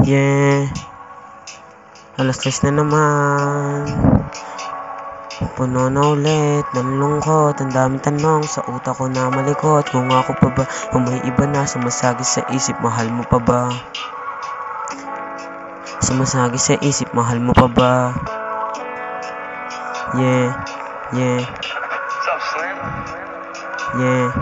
Yeah, alas 3 na naman. Puno na ulit ng lungkot. Ang daming tanong sa utak ko na malikot. Kung ako pa ba o may iba na sumasagi sa isip, mahal mo pa ba? Sumasagi sa isip, mahal mo pa ba? Yeah, yeah, yeah.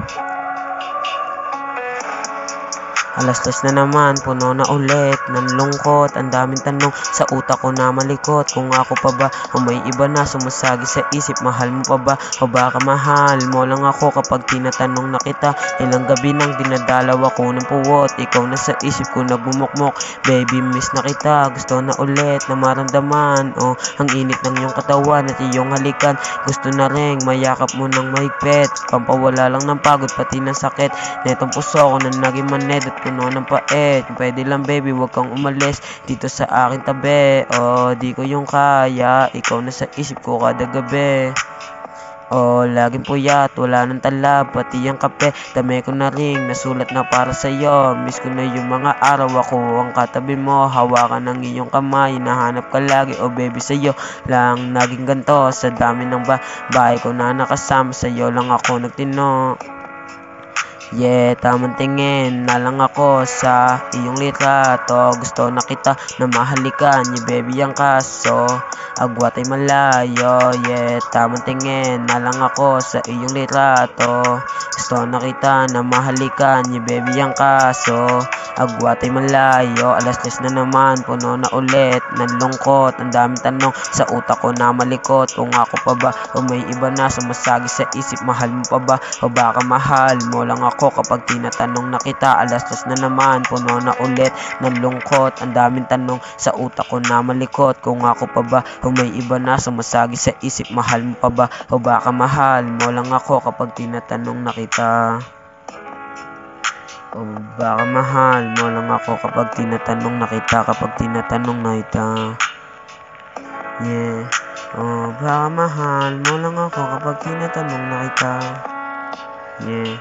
Alas 3 na naman, puno na ulit ng lungkot. Ang daming tanong sa utak ko na malikot. Kung ako pa ba o may iba na sumasagi sa isip, mahal mo pa ba? O baka mahal mo lang ako kapag tinatanong na kita. Ilang gabi nang dinadalaw ako ng puwot, ikaw na sa isip ko nagbumukmok. Baby, miss na kita, gusto na ulit na maramdaman. Oh, ang init ng iyong katawan at iyong halikan. Gusto na rin mayakap mo ng mahigpit, pampawala lang ng pagod pati ng sakit. Netong puso ko na naging maned at puno ng pait. Pwede lang baby, wag kang umalis dito sa aking tabi. Oh, di ko yung kaya, ikaw na sa isip ko kada gabi. Oh, laging puyat, wala nang talab, pati yung kape, dami ko na ring nasulat na para sa'yo. Miss ko na yung mga araw ako ang katabi mo, hawakan ng iyong kamay, nahanap ka lagi, oh baby sa'yo lang naging ganto. Sa dami ng bahay ko na nakasama, sa'yo lang ako nagtino. Yeah, tamang tingin na lang ako sa iyong litrato. Gusto na kita na mahalikan, yeah baby ang kaso agwat ay malayo. Yeah, tamang tingin na lang ako sa iyong litrato. Gusto na kita na mahalikan, yeah baby ang kaso agwat ay malayo. Alas 3 na naman, puno na ulit ng lungkot. Ang daming tanong sa utak ko na malikot. Kung ako pa ba o may iba na sumasagi sa isip, mahal mo pa ba? O baka mahal mo lang ako kapag tinatanong na kita. Alas 3 na naman, puno na ulit ng lungkot. Ang daming tanong sa utak ko na malikot. Kung ako pa ba o may iba na sumasagi sa isip, mahal mo pa ba? O baka mahal mo lang ako kapag tinatanong na kita. O baka mahal mo lang ako kapag tinatanong na kita, kapag tinatanong na kita. Yeah. O baka mahal mo lang ako kapag tinatanong na kita. Yeah.